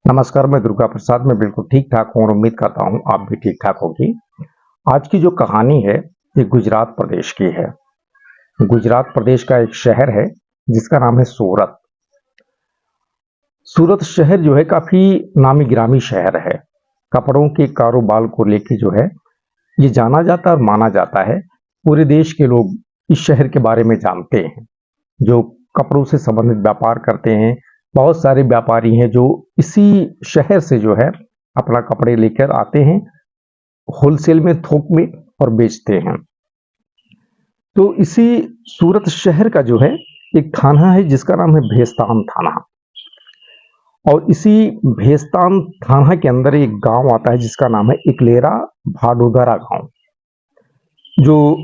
नमस्कार, मैं दुर्गा प्रसाद। मैं बिल्कुल ठीक-ठाक हूँ और उम्मीद करता हूँ आप भी ठीक-ठाक होंगे। आज की जो कहानी है, ये गुजरात प्रदेश की है। गुजरात प्रदेश का एक शहर है, जिसका नाम है सूरत। सूरत शहर जो है काफ़ी नामी-गिरामी शहर है। कपड़ों के कारोबार को लेके जो है, ये जाना जाता है और माना जाता है। पूरे देश के लोग इस शहर के बारे में जानते हैं। जो कपड़ों से संबंधित व्यापार करते हैं, बहुत सारे व्यापारी हैं जो इसी शहर से जो है अपना कपड़े लेकर आते हैं, होलसेल में, थोक में और बेचते हैं। तो इसी सूरत शहर का जो है एक थाना है जिसका नाम है भेस्तान थाना। और इसी भेस्तान थाना के अंदर एक गांव आता है जिसका नाम है इकलेरा भाडोदरा गांव। जो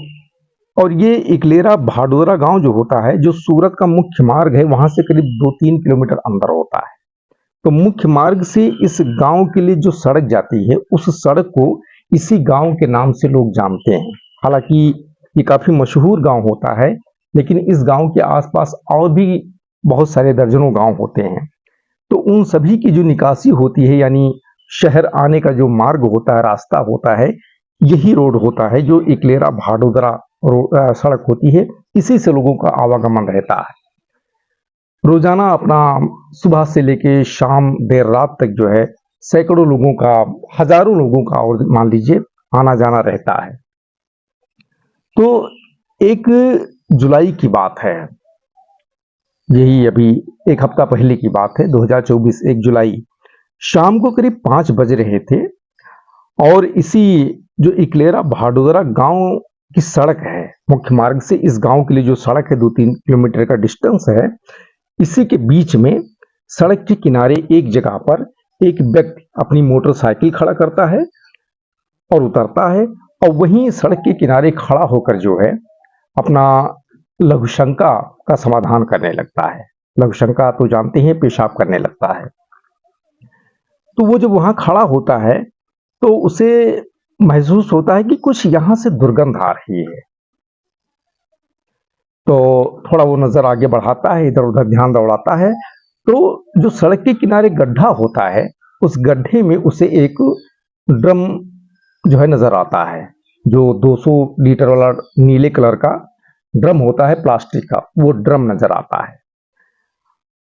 और ये इकलेरा भाडोदरा गांव जो होता है, जो सूरत का मुख्य मार्ग है, वहां से करीब 2-3 किलोमीटर अंदर होता है। तो मुख्य मार्ग से इस गांव के लिए जो सड़क जाती है, उस सड़क को इसी गांव के नाम से लोग जानते हैं। हालांकि ये काफी मशहूर गांव होता है, लेकिन इस गांव के आसपास और भी बहुत सारे दर्जनों गांव होते हैं। तो उन सभी की जो निकासी होती है, यानी शहर आने का जो मार्ग होता है, रास्ता होता है, यही रोड होता है जो इकलेरा भाडोदरा सड़क होती है। इसी से लोगों का आवागमन रहता है। रोजाना अपना सुबह से लेके शाम देर रात तक जो है सैकड़ों लोगों का, हजारों लोगों का और मान लीजिए आना जाना रहता है। तो 1 जुलाई की बात है, यही अभी एक हफ्ता पहले की बात है, 2024 1 जुलाई शाम को करीब 5 बज रहे थे। और इसी जो इकलेरा भाडोदरा गांव की सड़क है, मुख्य मार्ग से इस गांव के लिए जो सड़क है, 2-3 किलोमीटर का डिस्टेंस है, इसी के बीच में सड़क के किनारे एक जगह पर एक व्यक्ति अपनी मोटरसाइकिल खड़ा करता है और उतरता है, और वहीं सड़क के किनारे खड़ा होकर जो है अपना लघुशंका का समाधान करने लगता है। लघुशंका तो जानते हैं, पेशाब करने लगता है। तो वो जब वहां खड़ा होता है तो उसे महसूस होता है कि कुछ यहां से दुर्गंध आ रही है। तो थोड़ा वो नजर आगे बढ़ाता है, इधर उधर ध्यान दौड़ाता है। तो जो सड़क के किनारे गड्ढा होता है, उस गड्ढे में उसे एक ड्रम जो है नजर आता है, जो 200 लीटर वाला नीले कलर का ड्रम होता है, प्लास्टिक का, वो ड्रम नजर आता है।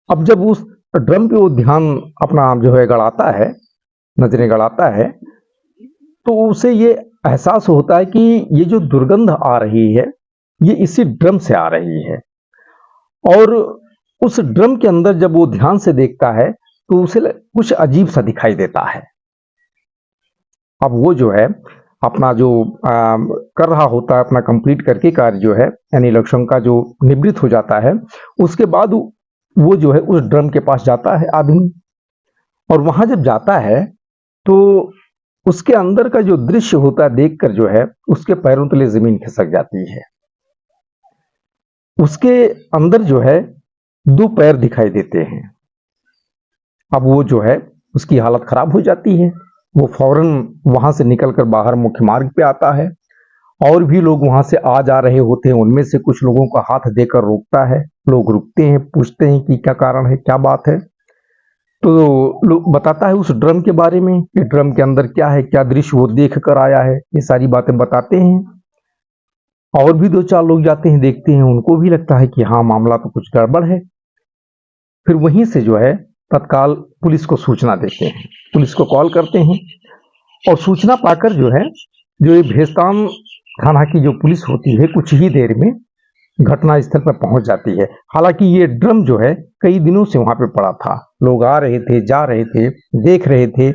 अब जब उस ड्रम पे वो ध्यान अपना जो है गड़ाता है, नजरें गड़ाता है, तो उसे ये एहसास होता है कि ये जो दुर्गंध आ रही है, ये इसी ड्रम से आ रही है। और उस ड्रम के अंदर जब वो ध्यान से देखता है तो उसे कुछ अजीब सा दिखाई देता है। अब वो जो है अपना जो कर रहा होता है, अपना कंप्लीट करके कार्य जो है, यानी लक्ष्यों का जो निवृत्त हो जाता है, उसके बाद वो जो है उस ड्रम के पास जाता है आदमी। और वहां जब जाता है तो उसके अंदर का जो दृश्य होता है देखकर जो है उसके पैरों तले जमीन खिसक जाती है। उसके अंदर जो है 2 पैर दिखाई देते हैं। अब वो जो है उसकी हालत खराब हो जाती है। वो फौरन वहां से निकलकर बाहर मुख्य मार्ग पे आता है। और भी लोग वहां से आ जा रहे होते हैं, उनमें से कुछ लोगों का हाथ देकर रोकता है। लोग रुकते हैं, पूछते हैं कि क्या कारण है, क्या बात है। तो लोग बताता है उस ड्रम के बारे में कि ड्रम के अंदर क्या है, क्या दृश्य वो देख कर आया है, ये सारी बातें बताते हैं। और भी 2-4 लोग जाते हैं, देखते हैं, उनको भी लगता है कि हाँ, मामला तो कुछ गड़बड़ है। फिर वहीं से जो है तत्काल पुलिस को सूचना देते हैं, पुलिस को कॉल करते हैं। और सूचना पाकर जो है, जो ये भेस्तान थाना की जो पुलिस होती है, कुछ ही देर में घटना स्थल पर पहुंच जाती है। हालांकि ये ड्रम जो है कई दिनों से वहां पे पड़ा था, लोग आ रहे थे, जा रहे थे, देख रहे थे,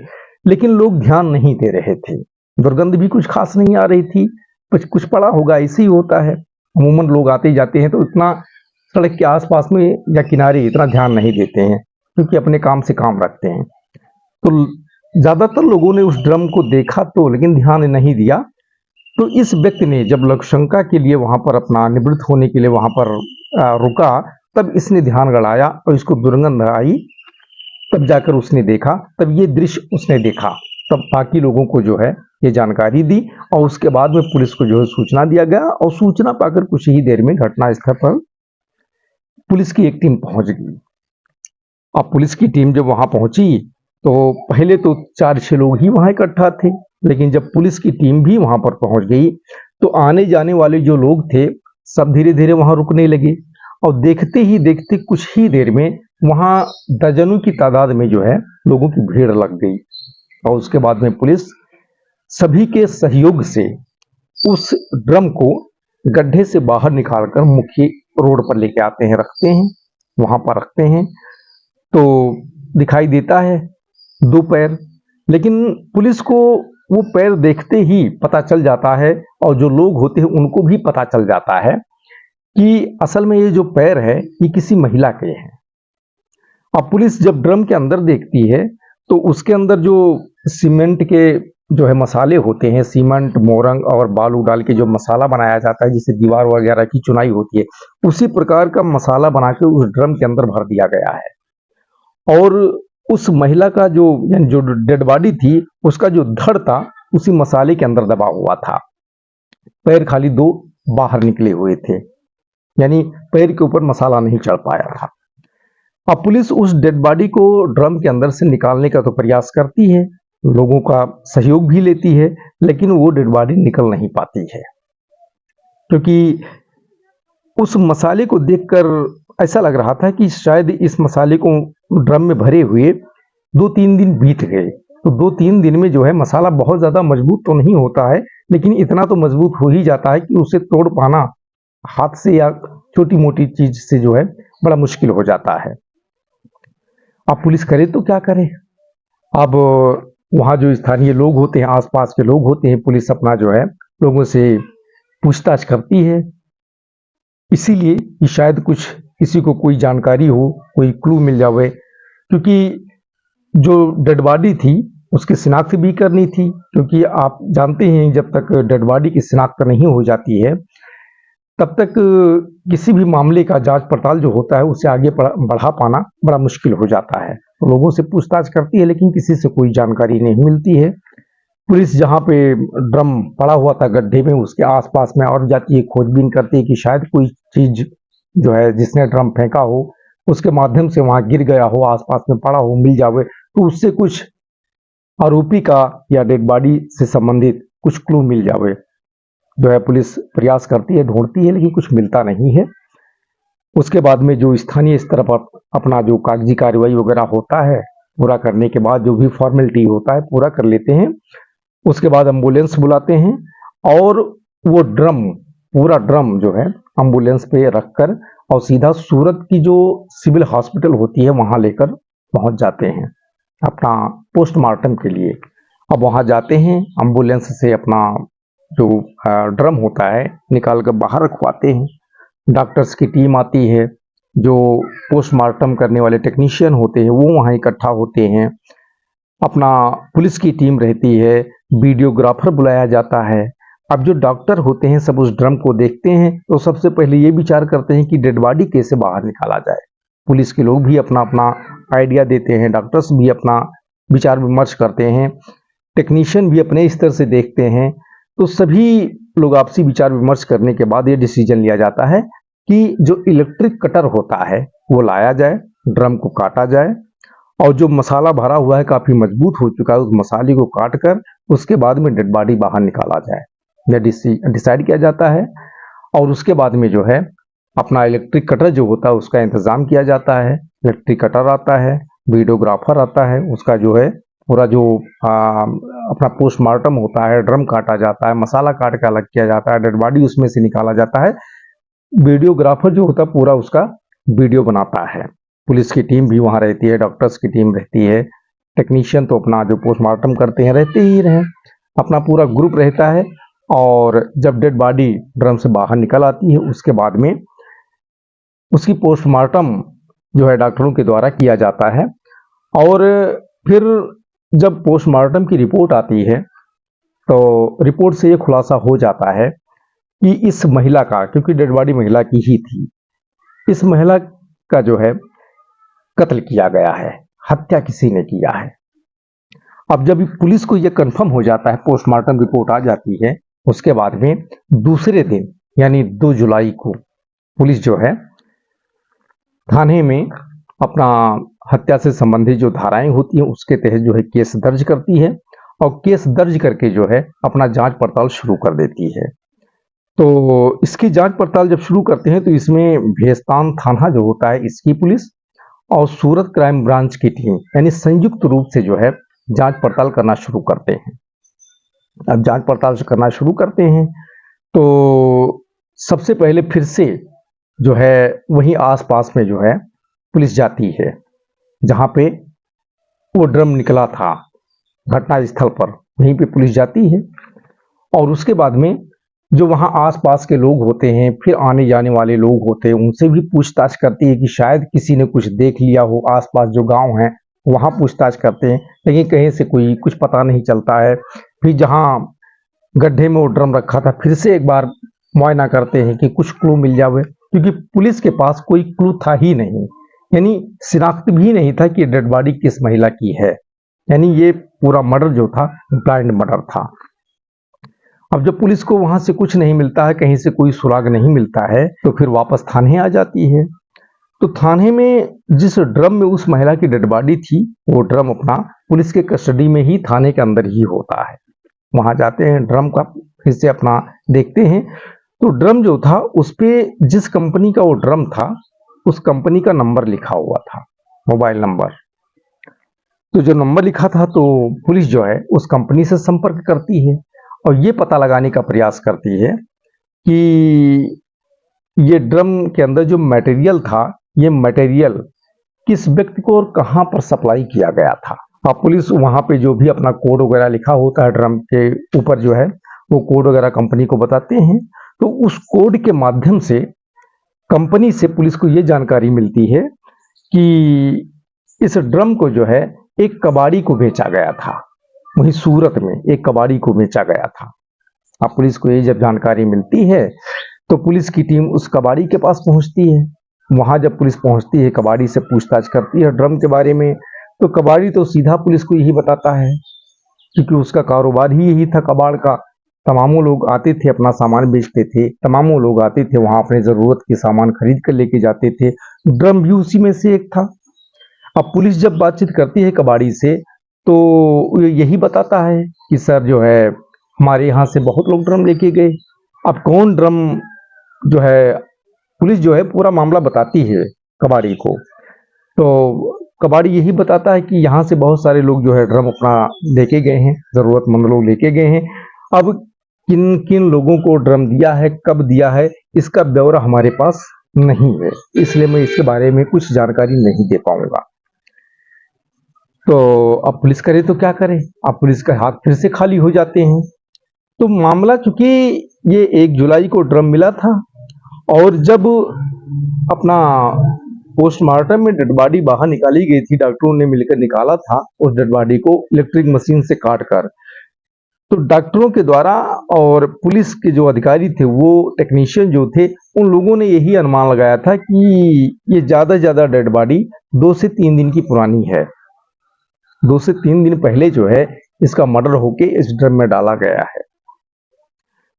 लेकिन लोग ध्यान नहीं दे रहे थे। दुर्गंध भी कुछ खास नहीं आ रही थी, कुछ पड़ा होगा, ऐसे ही होता है। अमूमन लोग आते जाते हैं तो इतना सड़क के आसपास में या किनारे इतना ध्यान नहीं देते हैं, क्योंकि अपने काम से काम रखते हैं। तो ज्यादातर लोगों ने उस ड्रम को देखा तो, लेकिन ध्यान नहीं दिया। तो इस व्यक्ति ने जब लघुशंका के लिए वहां पर अपना निवृत्त होने के लिए वहां पर रुका, तब इसने ध्यान गड़ाया और इसको दुर्गंध आई। तब जाकर उसने देखा, तब ये दृश्य उसने देखा, तब बाकी लोगों को जो है ये जानकारी दी। और उसके बाद में पुलिस को जो है सूचना दिया गया। और सूचना पाकर कुछ ही देर में घटनास्थल पर पुलिस की एक टीम पहुंच गई। अब पुलिस की टीम जब वहां पहुंची तो पहले तो 4-6 लोग ही वहां इकट्ठा थे, लेकिन जब पुलिस की टीम भी वहां पर पहुंच गई तो आने जाने वाले जो लोग थे सब धीरे धीरे वहां रुकने लगे और देखते ही देखते कुछ ही देर में वहां दर्जनों की तादाद में जो है लोगों की भीड़ लग गई। और उसके बाद में पुलिस सभी के सहयोग से उस ड्रम को गड्ढे से बाहर निकालकर मुख्य रोड पर लेके आते हैं, रखते हैं, वहां पर रखते हैं। तो दिखाई देता है 2 पैर, लेकिन पुलिस को वो पैर देखते ही पता चल जाता है और जो लोग होते हैं उनको भी पता चल जाता है कि असल में ये जो पैर है ये किसी महिला के हैं। अब पुलिस जब ड्रम के अंदर देखती है तो उसके अंदर जो सीमेंट के जो है मसाले होते हैं, सीमेंट, मोरंग और बालू डाल के जो मसाला बनाया जाता है जिससे दीवार वगैरह की चुनाई होती है, उसी प्रकार का मसाला बना के उस ड्रम के अंदर भर दिया गया है। और उस महिला का जो यानी जो डेड बॉडी थी उसका जो धड़ था उसी मसाले के अंदर दबा हुआ था। पैर खाली 2 बाहर निकले हुए थे, यानी पैर के ऊपर मसाला नहीं चढ़ पाया था। अब पुलिस उस डेड बॉडी को ड्रम के अंदर से निकालने का तो प्रयास करती है, लोगों का सहयोग भी लेती है, लेकिन वो डेड बॉडी निकल नहीं पाती है, क्योंकि उस मसाले को देखकर ऐसा लग रहा था कि शायद इस मसाले को ड्रम में भरे हुए 2-3 दिन बीत गए। तो 2-3 दिन में जो है मसाला बहुत ज़्यादा मजबूत तो नहीं होता है, लेकिन इतना तो मजबूत हो ही जाता है कि उसे तोड़ पाना हाथ से या छोटी मोटी चीज से जो है बड़ा मुश्किल हो जाता है। अब पुलिस करे तो क्या करे। अब वहाँ जो स्थानीय लोग होते हैं, आसपास के लोग होते हैं, पुलिस अपना जो है लोगों से पूछताछ करती है, इसीलिए कि शायद कुछ किसी को कोई जानकारी हो, कोई क्लू मिल जावे, क्योंकि जो डेड बॉडी थी उसकी शिनाख्त भी करनी थी, क्योंकि आप जानते हैं जब तक डेड बॉडी की शिनाख्त नहीं हो जाती है तब तक किसी भी मामले का जांच पड़ताल जो होता है उसे आगे बढ़ा पाना बड़ा मुश्किल हो जाता है। तो लोगों से पूछताछ करती है लेकिन किसी से कोई जानकारी नहीं मिलती है। पुलिस जहाँ पे ड्रम पड़ा हुआ था गड्ढे में उसके आसपास में और जाती है, खोजबीन करती है कि शायद कोई चीज जो है जिसने ड्रम फेंका हो उसके माध्यम से वहां गिर गया हो, आसपास में पड़ा हो, मिल जावे तो उससे कुछ आरोपी का या डेड बॉडी से संबंधित कुछ क्लू मिल जावे। जो है पुलिस प्रयास करती है, ढूंढती है, लेकिन कुछ मिलता नहीं है। उसके बाद में जो स्थानीय स्तर पर अपना जो कागजी कार्रवाई वगैरह होता है पूरा करने के बाद जो भी फॉर्मेलिटी होता है पूरा कर लेते हैं। उसके बाद एम्बुलेंस बुलाते हैं और वो ड्रम, पूरा ड्रम जो है एम्बुलेंस पे रखकर और सीधा सूरत की जो सिविल हॉस्पिटल होती है वहां लेकर पहुंच जाते हैं अपना पोस्टमार्टम के लिए। अब वहां जाते हैं, एम्बुलेंस से अपना जो ड्रम होता है निकाल कर बाहर रखवाते हैं। डॉक्टर्स की टीम आती है, जो पोस्टमार्टम करने वाले टेक्नीशियन होते हैं वो वहाँ इकट्ठा होते हैं। अपना पुलिस की टीम रहती है, वीडियोग्राफर बुलाया जाता है। अब जो डॉक्टर होते हैं सब उस ड्रम को देखते हैं तो सबसे पहले ये विचार करते हैं कि डेड बॉडी कैसे बाहर निकाला जाए। पुलिस के लोग भी अपना अपना आइडिया देते हैं, डॉक्टर्स भी अपना विचार विमर्श करते हैं, टेक्नीशियन भी अपने स्तर से देखते हैं। तो सभी लोग आपसी विचार विमर्श करने के बाद ये डिसीजन लिया जाता है कि जो इलेक्ट्रिक कटर होता है वो लाया जाए, ड्रम को काटा जाए और जो मसाला भरा हुआ है काफी मजबूत हो चुका है उस मसाले को काट कर उसके बाद में डेड बॉडी बाहर निकाला जाए, यह डिसाइड किया जाता है। और उसके बाद में जो है अपना इलेक्ट्रिक कटर जो होता है उसका इंतजाम किया जाता है। इलेक्ट्रिक कटर आता है, वीडियोग्राफर आता है, उसका जो है पूरा जो अपना पोस्टमार्टम होता है, ड्रम काटा जाता है, मसाला काट के अलग किया जाता है, डेड बॉडी उसमें से निकाला जाता है। वीडियोग्राफर जो होता है पूरा उसका वीडियो बनाता है। पुलिस की टीम भी वहां रहती है, डॉक्टर्स की टीम रहती है, टेक्नीशियन तो अपना जो पोस्टमार्टम करते हैं रहते ही रहे, अपना पूरा ग्रुप रहता है। और जब डेड बॉडी ड्रम से बाहर निकल आती है उसके बाद में उसकी पोस्टमार्टम जो है डॉक्टरों के द्वारा किया जाता है। और फिर जब पोस्टमार्टम की रिपोर्ट आती है तो रिपोर्ट से ये खुलासा हो जाता है कि इस महिला का, क्योंकि डेड बॉडी महिला की ही थी, इस महिला का जो है कत्ल किया गया है, हत्या किसी ने किया है। अब जब पुलिस को यह कंफर्म हो जाता है, पोस्टमार्टम रिपोर्ट आ जाती है, उसके बाद में दूसरे दिन यानी 2 जुलाई को पुलिस जो है थाने में अपना हत्या से संबंधित जो धाराएं होती हैं उसके तहत जो है केस दर्ज करती है और केस दर्ज करके जो है अपना जांच पड़ताल शुरू कर देती है। तो इसकी जांच पड़ताल जब शुरू करते हैं तो इसमें भेस्तान थाना जो होता है इसकी पुलिस और सूरत क्राइम ब्रांच की टीम यानी संयुक्त रूप से जो है जांच पड़ताल करना शुरू करते हैं। अब जांच पड़ताल करना शुरू करते हैं तो सबसे पहले फिर से जो है वहीं आसपास में जो है पुलिस जाती है जहां पे वो ड्रम निकला था घटना स्थल पर, वहीं पे पुलिस जाती है और उसके बाद में जो वहां आसपास के लोग होते हैं, फिर आने जाने वाले लोग होते हैं, उनसे भी पूछताछ करती है कि शायद किसी ने कुछ देख लिया हो। आसपास जो गांव हैं वहां पूछताछ करते हैं लेकिन कहीं से कोई कुछ पता नहीं चलता है। फिर जहां गड्ढे में वो ड्रम रखा था फिर से एक बार मुआयना करते हैं कि कुछ क्लू मिल जाए, क्योंकि पुलिस के पास कोई क्लू था ही नहीं, यानी शिनाख्त भी नहीं था कि डेड बॉडी किस महिला की है। यानी ये पूरा मर्डर जो था ब्लाइंड मर्डर था। अब जब पुलिस को वहां से कुछ नहीं मिलता है, कहीं से कोई सुराग नहीं मिलता है, तो फिर वापस थाने आ जाती है। तो थाने में जिस ड्रम में उस महिला की डेड बॉडी थी वो ड्रम अपना पुलिस के कस्टडी में ही थाने के अंदर ही होता है। वहां जाते हैं, ड्रम का फिर से अपना देखते हैं तो ड्रम जो था उस पे जिस कंपनी का वो ड्रम था उस कंपनी का नंबर लिखा हुआ था, मोबाइल नंबर। तो जो नंबर लिखा था तो पुलिस जो है उस कंपनी से संपर्क करती है और ये पता लगाने का प्रयास करती है कि ये ड्रम के अंदर जो मटेरियल था, ये मटेरियल किस व्यक्ति को और कहां पर सप्लाई किया गया था। अब पुलिस वहां पे जो भी अपना कोड वगैरह लिखा होता है ड्रम के ऊपर जो है वो कोड वगैरह कंपनी को बताते हैं। तो उस कोड के माध्यम से कंपनी से पुलिस को ये जानकारी मिलती है कि इस ड्रम को जो है एक कबाड़ी को बेचा गया था, वहीं सूरत में एक कबाड़ी को बेचा गया था। अब पुलिस को ये जब जानकारी मिलती है तो पुलिस की टीम उस कबाड़ी के पास पहुंचती है। वहां जब पुलिस पहुंचती है, कबाड़ी से पूछताछ करती है ड्रम के बारे में, तो कबाड़ी तो सीधा पुलिस को यही बताता है क्योंकि उसका कारोबार ही यही था कबाड़ का। तमामों लोग आते थे, अपना सामान बेचते थे, तमामों लोग आते थे वहां अपने जरूरत के सामान खरीद कर लेके जाते थे। ड्रम भी उसी में से एक था। अब पुलिस जब बातचीत करती है कबाड़ी से तो यही बताता है कि सर जो है हमारे यहाँ से बहुत लोग ड्रम लेके गए। अब कौन ड्रम जो है, पुलिस जो है पूरा मामला बताती है कबाड़ी को। तो कबाड़ी यही बताता है कि यहाँ से बहुत सारे लोग जो है ड्रम अपना लेके गए हैं, जरूरतमंद लोग लेके गए हैं। अब किन किन लोगों को ड्रम दिया है, कब दिया है, इसका ब्यौरा हमारे पास नहीं है, इसलिए मैं इसके बारे में कुछ जानकारी नहीं दे पाऊंगा। तो अब पुलिस करे तो क्या करे, अब पुलिस के हाथ फिर से खाली हो जाते हैं। तो मामला चूंकि ये 1 जुलाई को ड्रम मिला था और जब अपना पोस्टमार्टम में डेड बॉडी बाहर निकाली गई थी, डॉक्टरों ने मिलकर निकाला था उस डेड बॉडी को इलेक्ट्रिक मशीन से काट कर। तो डॉक्टरों के द्वारा और पुलिस के जो अधिकारी थे, वो टेक्नीशियन जो थे, उन लोगों ने यही अनुमान लगाया था कि ये ज्यादा से ज्यादा डेड बॉडी 2 से 3 दिन की पुरानी है। 2 से 3 दिन पहले जो है इसका मर्डर होके इस ड्रम में डाला गया है।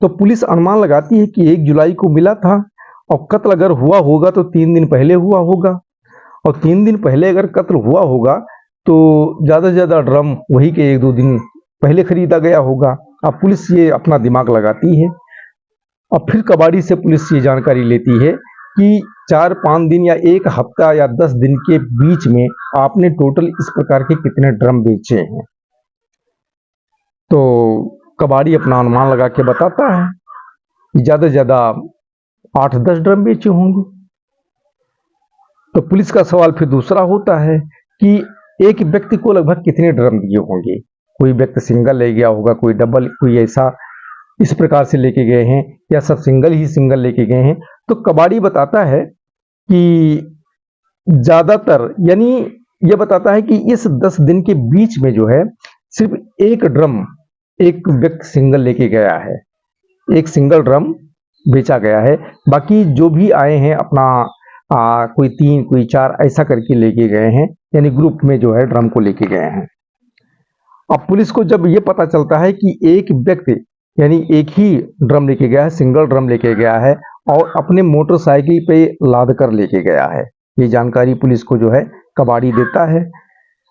तो पुलिस अनुमान लगाती है कि 1 जुलाई को मिला था और कत्ल अगर हुआ होगा तो 3 दिन पहले हुआ होगा, और 3 दिन पहले अगर कत्ल हुआ होगा तो ज्यादा से ज्यादा ड्रम वही के 1-2 दिन पहले खरीदा गया होगा। अब पुलिस ये अपना दिमाग लगाती है और फिर कबाड़ी से पुलिस ये जानकारी लेती है कि 4-5 दिन या 1 हफ्ता या 10 दिन के बीच में आपने टोटल इस प्रकार के कितने ड्रम बेचे हैं। तो कबाड़ी अपना अनुमान लगा के बताता है कि ज्यादा से ज्यादा 8-10 ड्रम बेचे होंगे। तो पुलिस का सवाल फिर दूसरा होता है कि एक व्यक्ति को लगभग कितने ड्रम दिए होंगे। कोई व्यक्ति सिंगल ले गया होगा, कोई डबल, कोई ऐसा इस प्रकार से लेके गए हैं, या सब सिंगल लेके गए हैं। तो कबाड़ी बताता है कि ज्यादातर, यानी यह बताता है कि इस 10 दिन के बीच में जो है सिर्फ 1 ड्रम एक व्यक्ति सिंगल लेके गया है, 1 सिंगल ड्रम बेचा गया है। बाकी जो भी आए हैं अपना कोई 3 कोई 4 ऐसा करके लेके गए हैं, यानी ग्रुप में जो है ड्रम को लेके गए हैं। अब पुलिस को जब ये पता चलता है कि एक व्यक्ति यानी एक ही ड्रम लेके गया है, सिंगल ड्रम लेके गया है और अपने मोटरसाइकिल पे लाद कर लेके गया है, ये जानकारी पुलिस को जो है कबाड़ी देता है।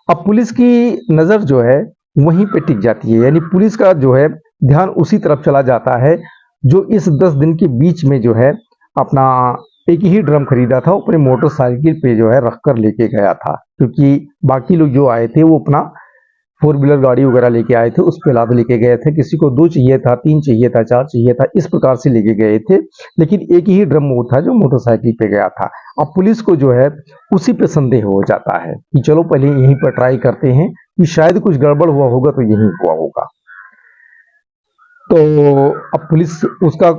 अब पुलिस की नज़र जो है वहीं पे टिक जाती है, यानी पुलिस का जो है ध्यान उसी तरफ चला जाता है जो इस 10 दिन के बीच में जो है अपना एक ही ड्रम खरीदा था, अपने मोटरसाइकिल पे जो है रख कर लेके गया था, क्योंकि बाकी लोग जो आए थे वो अपना 4 व्हीलर गाड़ी वगैरह लेके आए थे, उस पे लाद लेके गए थे। किसी को 2 चाहिए था, 3 चाहिए था, 4 चाहिए था, इस प्रकार से लेके गए थे, लेकिन एक ही ड्रम वो था जो मोटरसाइकिल पे गया था। अब पुलिस को जो है उसी पे संदेह हो जाता है कि चलो पहले यहीं पर ट्राई करते हैं कि शायद कुछ गड़बड़ हुआ होगा तो यहीं हुआ होगा। तो अब पुलिस उसका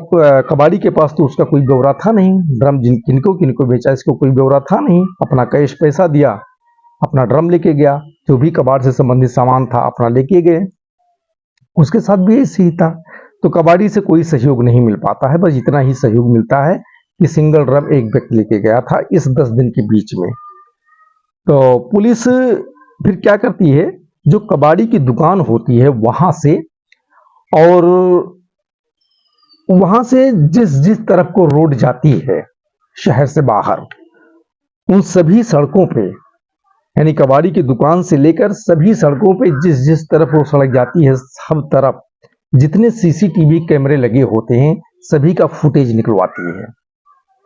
कबाड़ी के पास तो उसका कोई ब्यौरा था नहीं, ड्रम किनको किनको बेचा इसको कोई ब्यौरा था नहीं। अपना कैश पैसा दिया, अपना ड्रम लेके गया, जो भी कबाड़ से संबंधित सामान था अपना लेके गए। उसके साथ भी ऐसे ही था। तो कबाड़ी से कोई सहयोग नहीं मिल पाता है, बस इतना ही सहयोग मिलता है कि सिंगल ड्रम एक व्यक्ति लेके गया था इस 10 दिन के बीच में। तो पुलिस फिर क्या करती है, जो कबाड़ी की दुकान होती है वहां से, और वहां से जिस जिस तरफ को रोड जाती है शहर से बाहर, उन सभी सड़कों पे, यानी कबाड़ी की दुकान से लेकर सभी सड़कों पे जिस जिस तरफ वो सड़क जाती है, सब तरफ जितने सीसीटीवी कैमरे लगे होते हैं सभी का फुटेज निकलवाती है।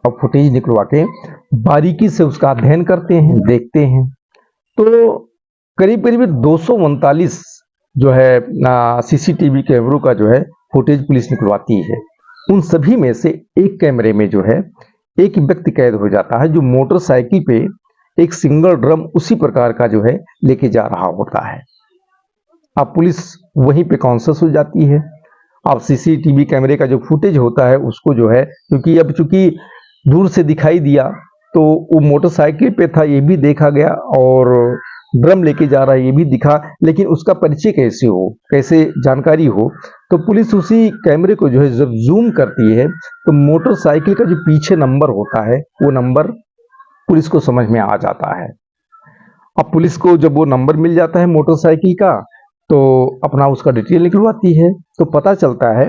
और फुटेज निकलवा के बारीकी से उसका अध्ययन करते हैं, देखते हैं। तो करीब करीब 239 जो है सीसीटीवी कैमरों का जो है फुटेज पुलिस निकलवाती है। उन सभी में से एक कैमरे में जो है एक व्यक्ति कैद हो जाता है, जो मोटरसाइकिल पे एक सिंगल ड्रम उसी प्रकार का जो है लेके जा रहा होता है। अब पुलिस वहीं पे कॉन्शियस हो जाती है। अब सीसीटीवी कैमरे का जो फुटेज होता है उसको जो है, क्योंकि अब चूंकि दूर से दिखाई दिया तो वो मोटरसाइकिल पे था ये भी देखा गया, और ड्रम लेके जा रहा है ये भी दिखा, लेकिन उसका परिचय कैसे हो, कैसे जानकारी हो। तो पुलिस उसी कैमरे को जो है जब जूम करती है तो मोटरसाइकिल का जो पीछे नंबर होता है वो नंबर पुलिस को समझ में आ जाता है। अब पुलिस को जब वो नंबर मिल जाता है मोटरसाइकिल का, तो अपना उसका डिटेल निकलवाती है। तो पता चलता है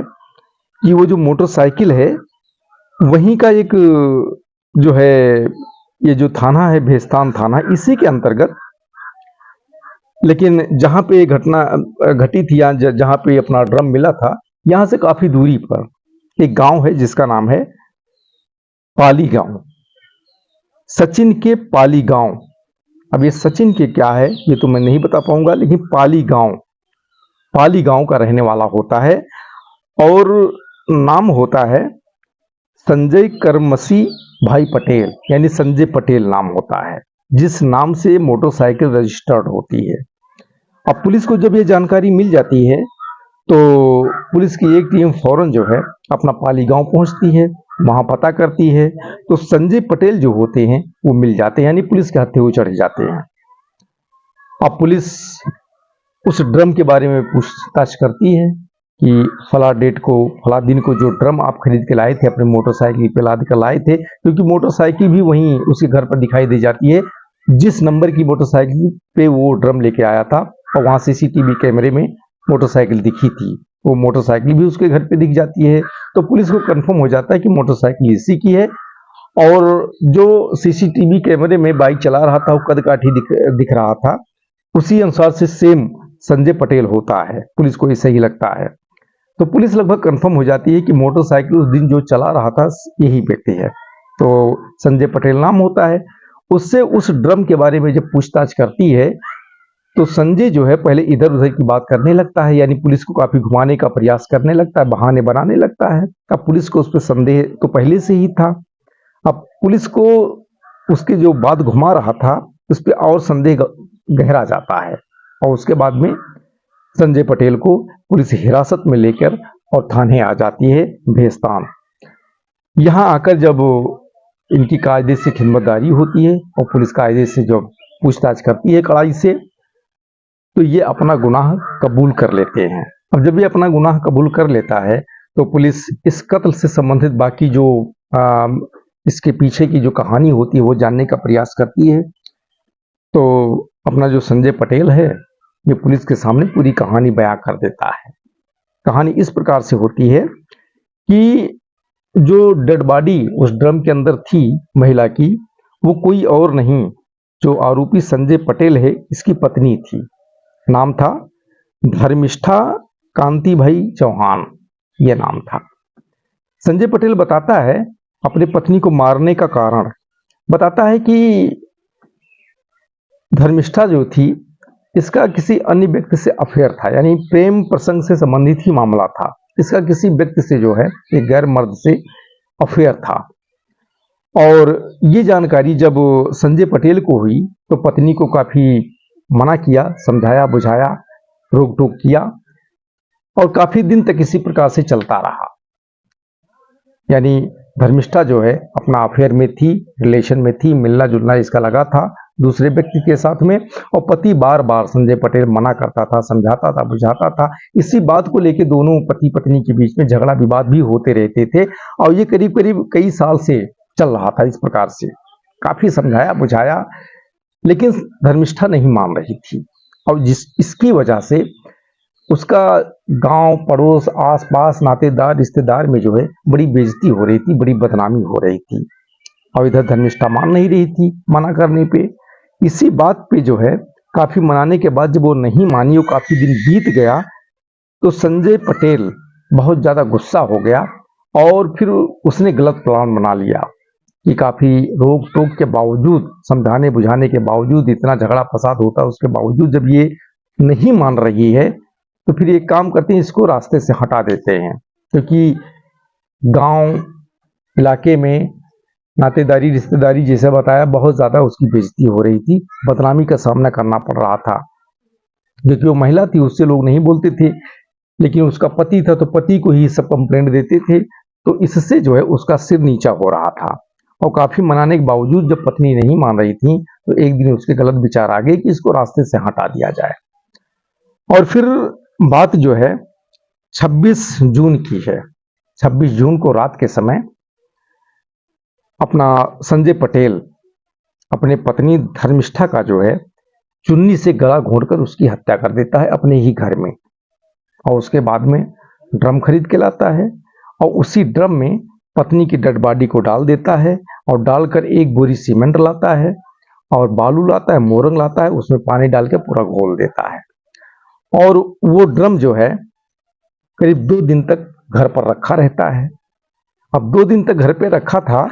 कि वो जो मोटरसाइकिल है वहीं का एक जो है ये जो थाना है भेस्तान थाना, इसी के अंतर्गत, लेकिन जहां पे घटना घटी थी या जहां पे अपना ड्रम मिला था, यहां से काफी दूरी पर एक गांव है जिसका नाम है पाली गांव, सचिन के पाली गांव। अब ये सचिन के क्या है ये तो मैं नहीं बता पाऊंगा, लेकिन पाली गांव का रहने वाला होता है, और नाम होता है संजय करमसी भाई पटेल, यानी संजय पटेल नाम होता है, जिस नाम से मोटरसाइकिल रजिस्टर्ड होती है। अब पुलिस को जब ये जानकारी मिल जाती है तो पुलिस की एक टीम फौरन जो है अपना पाली गांव पहुंचती है, वहां पता करती है। तो संजय पटेल जो होते हैं वो मिल जाते हैं, यानी पुलिस के हत्थे वो चढ़ जाते हैं। अब पुलिस उस ड्रम के बारे में पूछताछ करती है कि फला डेट को, फला दिन को जो ड्रम आप खरीद के लाए थे अपने मोटरसाइकिल पे लाद कर लाए थे, क्योंकि मोटरसाइकिल भी वहीं उसके घर पर दिखाई दे जाती है जिस नंबर की मोटरसाइकिल पे वो ड्रम लेके आया था, और वहां सीसीटीवी कैमरे में मोटरसाइकिल दिखी थी, वो मोटरसाइकिल भी उसके घर पे दिख जाती है। तो पुलिस को कंफर्म हो जाता है कि मोटरसाइकिल इसी की है, और जो सीसीटीवी कैमरे में बाइक चला रहा था वो कदकाठी दिख रहा था, उसी अनुसार से सेम संजय पटेल होता है। पुलिस को ये सही लगता है, तो पुलिस लगभग कंफर्म हो जाती है कि मोटरसाइकिल उस दिन जो चला रहा था यही व्यक्ति है। तो संजय पटेल नाम होता है। उससे उस ड्रम के बारे में जब पूछताछ करती है तो संजय जो है पहले इधर उधर की बात करने लगता है, यानी पुलिस को काफी घुमाने का प्रयास करने लगता है, बहाने बनाने लगता है। अब पुलिस को उस पर संदेह तो पहले से ही था, अब पुलिस को उसके जो बात घुमा रहा था उस पर और संदेह गहरा जाता है, और उसके बाद में संजय पटेल को पुलिस हिरासत में लेकर और थाने आ जाती है भेस्तान। यहाँ आकर जब इनकी कायदे से खिदमतदारी होती है और पुलिस कायदे से जब पूछताछ करती है कड़ाई से, तो ये अपना गुनाह कबूल कर लेते हैं। अब जब ये अपना गुनाह कबूल कर लेता है तो पुलिस इस कत्ल से संबंधित बाकी जो इसके पीछे की जो कहानी होती है वो जानने का प्रयास करती है। तो अपना जो संजय पटेल है ये पुलिस के सामने पूरी कहानी बयां कर देता है। कहानी इस प्रकार से होती है कि जो डेड बॉडी उस ड्रम के अंदर थी महिला की, वो कोई और नहीं, जो आरोपी संजय पटेल है इसकी पत्नी थी। नाम था धर्मिष्ठा कांतिभाई चौहान, यह नाम था। संजय पटेल बताता है अपनी पत्नी को मारने का कारण, बताता है कि धर्मिष्ठा जो थी इसका किसी अन्य व्यक्ति से अफेयर था, यानी प्रेम प्रसंग से संबंधित ही मामला था। इसका किसी व्यक्ति से जो है एक गैर मर्द से अफेयर था। और ये जानकारी जब संजय पटेल को हुई तो पत्नी को काफी मना किया, समझाया बुझाया, रोक टोक किया और काफी दिन तक इसी प्रकार से चलता रहा। यानी धर्मिष्ठा जो है अपना अफेयर में थी, रिलेशन में थी, मिलना जुलना इसका लगा था दूसरे व्यक्ति के साथ में, और पति बार बार संजय पटेल मना करता था, समझाता था, बुझाता था। इसी बात को लेकर दोनों पति पत्नी के बीच में झगड़ा विवाद भी होते रहते थे और ये करीब करीब कई साल से चल रहा था। इस प्रकार से काफी समझाया बुझाया, लेकिन धर्मिष्ठा नहीं मान रही थी और इसकी वजह से उसका गांव पड़ोस आसपास नातेदार रिश्तेदार में जो है बड़ी बेइज्जती हो रही थी, बड़ी बदनामी हो रही थी। और इधर धर्मिष्ठा मान नहीं रही थी मना करने पे। इसी बात पे जो है काफी मनाने के बाद जब वो नहीं मानी, वो काफी दिन बीत गया, तो संजय पटेल बहुत ज्यादा गुस्सा हो गया और फिर उसने गलत प्लान बना लिया कि काफी रोक टोक के बावजूद, समझाने बुझाने के बावजूद, इतना झगड़ा फसाद होता है उसके बावजूद जब ये नहीं मान रही है तो फिर एक काम करते हैं, इसको रास्ते से हटा देते हैं। क्योंकि गांव इलाके में नातेदारी रिश्तेदारी जैसे बताया बहुत ज्यादा उसकी बेइज्जती हो रही थी, बदनामी का सामना करना पड़ रहा था। क्योंकि वो महिला थी उससे लोग नहीं बोलते थे, लेकिन उसका पति था तो पति को ही सब कंप्लेंट देते थे, तो इससे जो है उसका सिर नीचा हो रहा था। और काफी मनाने के बावजूद जब पत्नी नहीं मान रही थी तो एक दिन उसके गलत विचार आ गए कि इसको रास्ते से हटा दिया जाए। और फिर बात जो है 26 जून की है। 26 जून को रात के समय अपना संजय पटेल अपने पत्नी धर्मिष्ठा का जो है चुन्नी से गला घोंटकर उसकी हत्या कर देता है अपने ही घर में। और उसके बाद में ड्रम खरीद के लाता है और उसी ड्रम में पत्नी की डेड बॉडी को डाल देता है और डालकर एक बोरी सीमेंट लाता है और बालू लाता है, मोरंग लाता है, उसमें पानी डाल के पूरा घोल देता है। और वो ड्रम जो है करीब 2 दिन तक घर पर रखा रहता है। अब 2 दिन तक घर पे रखा था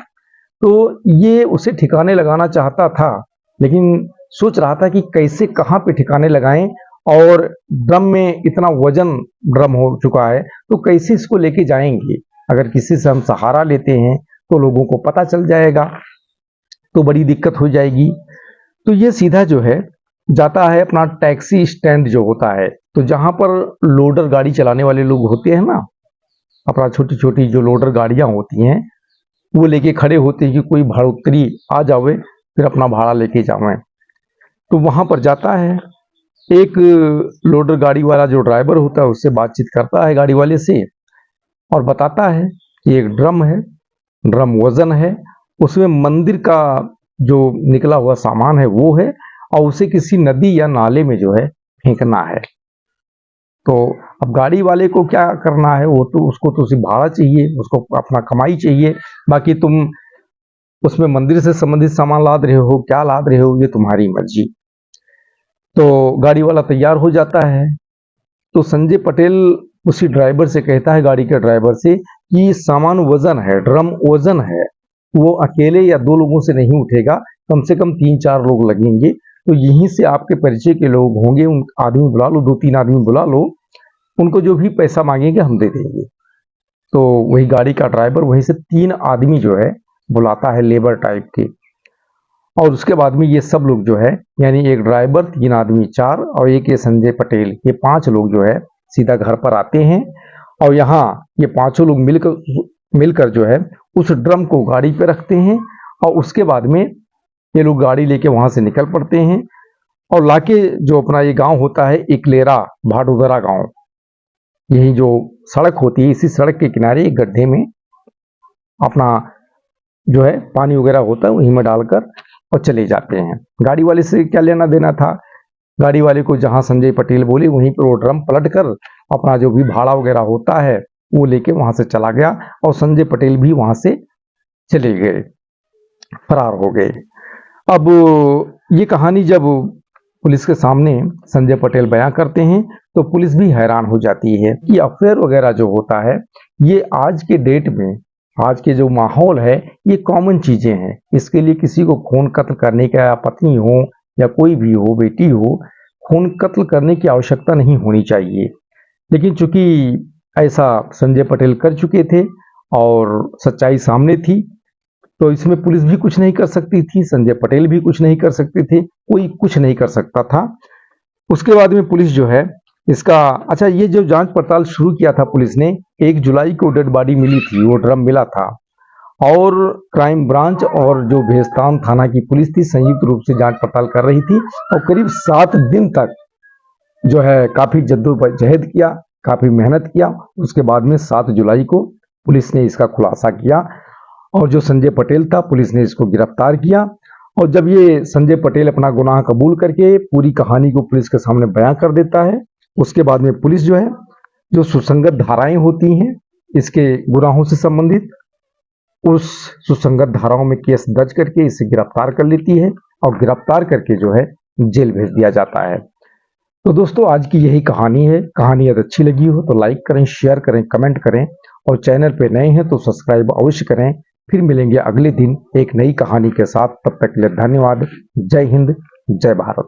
तो ये उसे ठिकाने लगाना चाहता था, लेकिन सोच रहा था कि कैसे कहाँ पे ठिकाने लगाएं, और ड्रम में इतना वजन ड्रम हो चुका है तो कैसे इसको लेके जाएंगे। अगर किसी से हम सहारा लेते हैं तो लोगों को पता चल जाएगा तो बड़ी दिक्कत हो जाएगी। तो ये सीधा जो है जाता है अपना टैक्सी स्टैंड जो होता है, तो जहां पर लोडर गाड़ी चलाने वाले लोग होते हैं ना, अपना छोटी छोटी जो लोडर गाड़ियां होती हैं वो लेके खड़े होते हैं कि कोई भाड़ोत्तरी आ जावे फिर अपना भाड़ा लेके जावे। तो वहां पर जाता है, एक लोडर गाड़ी वाला जो ड्राइवर होता है उससे बातचीत करता है गाड़ी वाले से और बताता है कि एक ड्रम है, ड्रम वजन है, उसमें मंदिर का जो निकला हुआ सामान है वो है और उसे किसी नदी या नाले में जो है फेंकना है। तो अब गाड़ी वाले को क्या करना है, वो तो उसको तो सिर्फ भाड़ा चाहिए, उसको अपना कमाई चाहिए, बाकी तुम उसमें मंदिर से संबंधित सामान लाद रहे हो क्या लाद रहे हो ये तुम्हारी मर्जी। तो गाड़ी वाला तैयार हो जाता है। तो संजय पटेल उसी ड्राइवर से कहता है, गाड़ी के ड्राइवर से, कि सामान वजन है, ड्रम वजन है, वो अकेले या 2 लोगों से नहीं उठेगा, कम से कम 3-4 लोग लगेंगे। तो यहीं से आपके परिचय के लोग होंगे, उन आदमी बुला लो, 2-3 आदमी बुला लो, उनको जो भी पैसा मांगेंगे हम दे देंगे। तो वही गाड़ी का ड्राइवर वहीं से 3 आदमी जो है बुलाता है लेबर टाइप के, और उसके बाद में ये सब लोग जो है, यानी एक ड्राइवर, 3 आदमी 4 और एक ये संजय पटेल, ये 5 लोग जो है सीधा घर पर आते हैं। और यहाँ ये 5 लोग मिलकर जो है उस ड्रम को गाड़ी पे रखते हैं और उसके बाद में ये लोग गाड़ी लेके वहां से निकल पड़ते हैं और लाके जो अपना ये गांव होता है इकलेरा भाडोदरा गांव, यही जो सड़क होती है इसी सड़क के किनारे एक गड्ढे में अपना जो है पानी वगैरह होता है वहीं में डालकर और चले जाते हैं। गाड़ी वाले से क्या लेना देना था, गाड़ी वाले को जहां संजय पटेल बोले वहीं पर वो ड्रम पलट कर अपना जो भी भाड़ा वगैरह होता है वो लेके वहां से चला गया और संजय पटेल भी वहां से चले गए, फरार हो गए। अब ये कहानी जब पुलिस के सामने संजय पटेल बयां करते हैं तो पुलिस भी हैरान हो जाती है कि अफेयर वगैरह जो होता है ये आज के डेट में, आज के जो माहौल है, ये कॉमन चीजें हैं। इसके लिए किसी को खून कत्ल करने का, या पत्नी हो या कोई भी हो, बेटी हो, खून कत्ल करने की आवश्यकता नहीं होनी चाहिए। लेकिन चूंकि ऐसा संजय पटेल कर चुके थे और सच्चाई सामने थी, तो इसमें पुलिस भी कुछ नहीं कर सकती थी, संजय पटेल भी कुछ नहीं कर सकते थे, कोई कुछ नहीं कर सकता था। उसके बाद में पुलिस जो है इसका, अच्छा, ये जो जांच पड़ताल शुरू किया था पुलिस ने, 1 जुलाई को डेड बॉडी मिली थी, वो ड्रम मिला था, और क्राइम ब्रांच और जो भेस्तान थाना की पुलिस थी संयुक्त रूप से जांच पड़ताल कर रही थी, और करीब 7 दिन तक जो है काफी जद्दोजहद किया, काफी मेहनत किया। उसके बाद में 7 जुलाई को पुलिस ने इसका खुलासा किया, और जो संजय पटेल था पुलिस ने इसको गिरफ्तार किया। और जब ये संजय पटेल अपना गुनाह कबूल करके पूरी कहानी को पुलिस के सामने बयां कर देता है, उसके बाद में पुलिस जो है, जो सुसंगत धाराएं होती हैं इसके गुनाहों से संबंधित, उस सुसंगत धाराओं में केस दर्ज करके इसे गिरफ्तार कर लेती है, और गिरफ्तार करके जो है जेल भेज दिया जाता है। तो दोस्तों, आज की यही कहानी है। कहानी अगर अच्छी लगी हो तो लाइक करें, शेयर करें, कमेंट करें, और चैनल पे नए हैं तो सब्सक्राइब अवश्य करें। फिर मिलेंगे अगले दिन एक नई कहानी के साथ। तब तक के लिए धन्यवाद। जय हिंद, जय भारत।